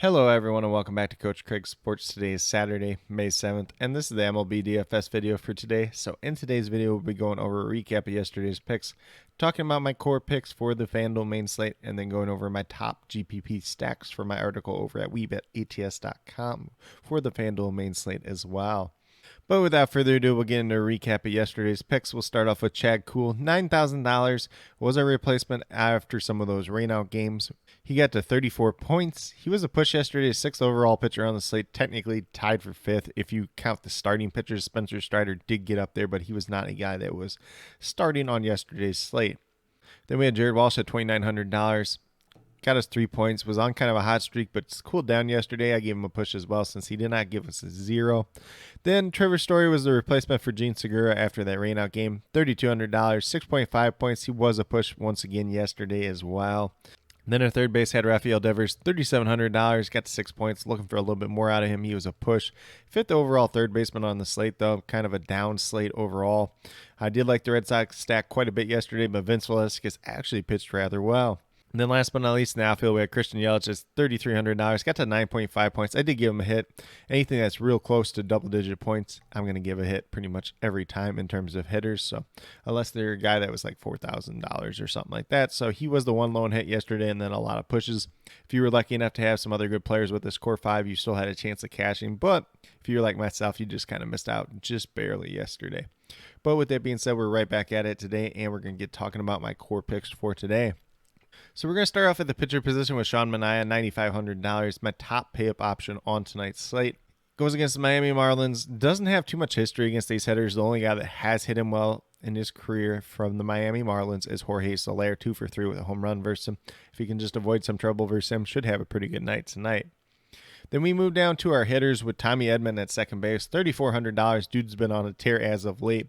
Hello everyone and welcome back to Coach Craig Sports. Today is Saturday, May 7th, and this is the MLB DFS video for today. So in today's video, we'll be going over a recap of yesterday's picks, talking about my core picks for the FanDuel main slate, and then going over my top GPP stacks for my article over at WeBetATS.com for the FanDuel main slate as well. But without further ado, we'll get into a recap of yesterday's picks. We'll start off with Chad Kuhl. $9,000 was a replacement after some of those rainout games. He got to 34 points. He was a push yesterday, 6th overall pitcher on the slate, technically tied for 5th. If you count the starting pitchers, Spencer Strider did get up there, but he was not a guy that was starting on yesterday's slate. Then we had Jared Walsh at $2,900. Got us 3 points, was on kind of a hot streak, but it's cooled down yesterday. I gave him a push as well since he did not give us a 0. Then Trevor Story was the replacement for Gene Segura after that rainout game. $3,200, 6.5 points. He was a push once again yesterday as well. Then our third base had Rafael Devers, $3,700, got to 6 points. Looking for a little bit more out of him. He was a push. 5th overall third baseman on the slate, though. Kind of a down slate overall. I did like the Red Sox stack quite a bit yesterday, but Vince Velasquez actually pitched rather well. And then last but not least, in the outfield, we had Christian Yelich at $3,300. Got to 9.5 points. I did give him a hit. Anything that's real close to double-digit points, I'm going to give a hit pretty much every time in terms of hitters. So unless they're a guy that was like $4,000 or something like that. So he was the one lone hit yesterday and then a lot of pushes. If you were lucky enough to have some other good players with this core 5, you still had a chance of cashing. But if you're like myself, you just kind of missed out just barely yesterday. But with that being said, we're right back at it today, and we're going to get talking about my core picks for today. So we're going to start off at the pitcher position with Sean Manaea, $9,500. My top pay-up option on tonight's slate. Goes against the Miami Marlins. Doesn't have too much history against these hitters. The only guy that has hit him well in his career from the Miami Marlins is Jorge Soler, 2 for 3 with a home run versus him. If he can just avoid some trouble versus him, should have a pretty good night tonight. Then we move down to our hitters with Tommy Edman at second base, $3,400. Dude's been on a tear as of late,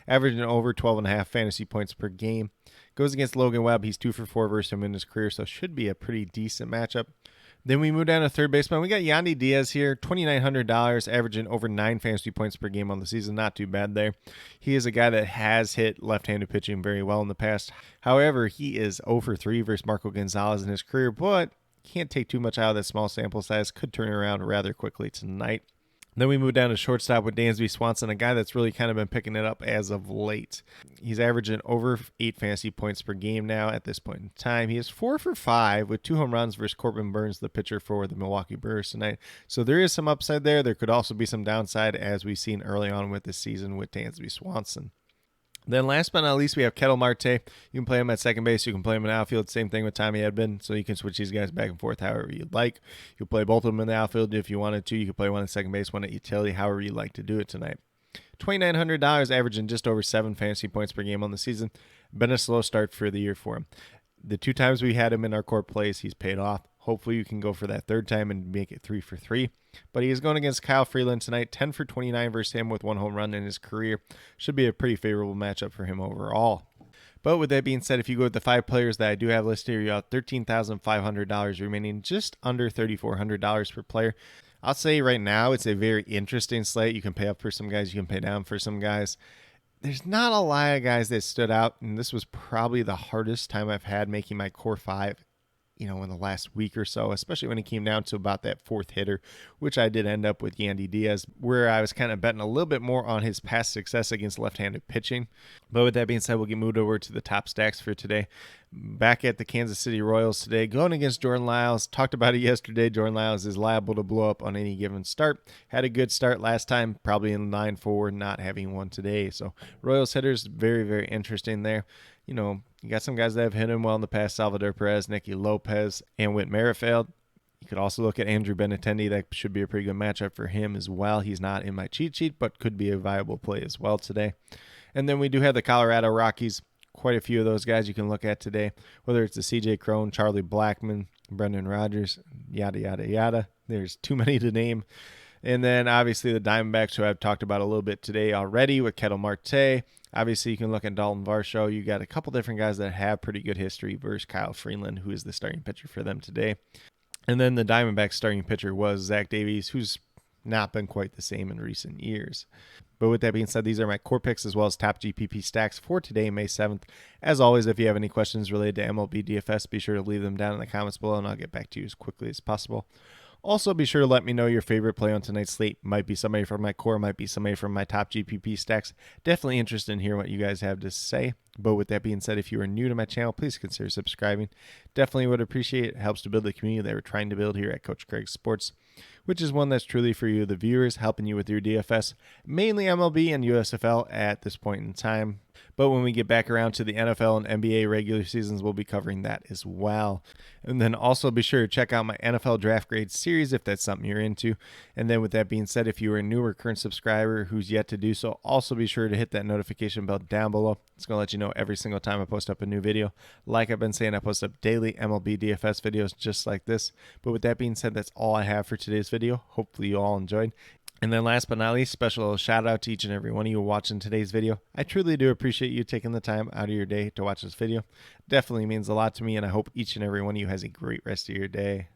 averaging over 12.5 fantasy points per game. Goes against Logan Webb. He's 2 for 4 versus him in his career, so should be a pretty decent matchup. Then we move down to third baseman. We got Yandy Diaz here, $2,900, averaging over 9 fantasy points per game on the season. Not too bad there. He is a guy that has hit left-handed pitching very well in the past. However, he is 0 for 3 versus Marco Gonzalez in his career, but can't take too much out of that small sample size. Could turn around rather quickly tonight. Then we move down to shortstop with Dansby Swanson, a guy that's really kind of been picking it up as of late. He's averaging over 8 fantasy points per game now at this point in time. He is 4 for 5 with 2 home runs versus Corbin Burns, the pitcher for the Milwaukee Brewers tonight. So there is some upside there. There could also be some downside, as we've seen early on with this season with Dansby Swanson. Then last but not least, we have Ketel Marte. You can play him at second base. You can play him in the outfield. Same thing with Tommy Edman. So you can switch these guys back and forth however you'd like. You'll play both of them in the outfield if you wanted to. You could play one at second base, one at utility, however you'd like to do it tonight. $2,900, averaging just over 7 fantasy points per game on the season. Been a slow start for the year for him. The 2 times we had him in our core plays, he's paid off. Hopefully you can go for that third time and make it 3 for 3. But he is going against Kyle Freeland tonight, 10 for 29 versus him with 1 home run in his career. Should be a pretty favorable matchup for him overall. But with that being said, if you go with the 5 players that I do have listed here, you have $13,500 remaining, just under $3,400 per player. I'll say right now it's a very interesting slate. You can pay up for some guys, you can pay down for some guys. There's not a lot of guys that stood out, and this was probably the hardest time I've had making my core 5, in the last week or so, especially when it came down to about that 4th hitter, which I did end up with Yandy Diaz, where I was kind of betting a little bit more on his past success against left-handed pitching. But with that being said, we'll get moved over to the top stacks for today. Back at the Kansas City Royals today, going against Jordan Lyles. Talked about it yesterday. Jordan Lyles is liable to blow up on any given start. Had a good start last time, probably in line for not having one today. So Royals hitters, very, very interesting there. You got some guys that have hit him well in the past, Salvador Perez, Nicky Lopez, and Whit Merrifield. You could also look at Andrew Benintendi. That should be a pretty good matchup for him as well. He's not in my cheat sheet, but could be a viable play as well today. And then we do have the Colorado Rockies. Quite a few of those guys you can look at today, whether it's the CJ Cron, Charlie Blackmon, Brendan Rodgers, yada, yada, yada. There's too many to name. And then obviously the Diamondbacks, who I've talked about a little bit today already with Ketel Marte. Obviously, you can look at Dalton Varsho. You got a couple different guys that have pretty good history versus Kyle Freeland, who is the starting pitcher for them today. And then the Diamondbacks starting pitcher was Zach Davies, who's not been quite the same in recent years. But with that being said, these are my core picks as well as top GPP stacks for today, May 7th. As always, if you have any questions related to MLB DFS, be sure to leave them down in the comments below, and I'll get back to you as quickly as possible. Also, be sure to let me know your favorite play on tonight's slate. Might be somebody from my core, might be somebody from my top GPP stacks. Definitely interested in hearing what you guys have to say. But with that being said, if you are new to my channel, please consider subscribing. Definitely would appreciate it. It helps to build the community that we're trying to build here at Coach Craig Sports, which is one that's truly for you, the viewers, helping you with your DFS, mainly MLB and USFL at this point in time. But when we get back around to the NFL and NBA regular seasons, we'll be covering that as well. And then also be sure to check out my NFL Draft Grade series if that's something you're into. And then with that being said, if you are a new or current subscriber who's yet to do so, also be sure to hit that notification bell down below. It's going to let you know every single time I post up a new video. Like I've been saying, I post up daily MLB DFS videos just like this. But with that being said, that's all I have for today's video. Hopefully you all enjoyed. And then last but not least, special shout out to each and every one of you watching today's video. I truly do appreciate you taking the time out of your day to watch this video. Definitely means a lot to me, and I hope each and every one of you has a great rest of your day.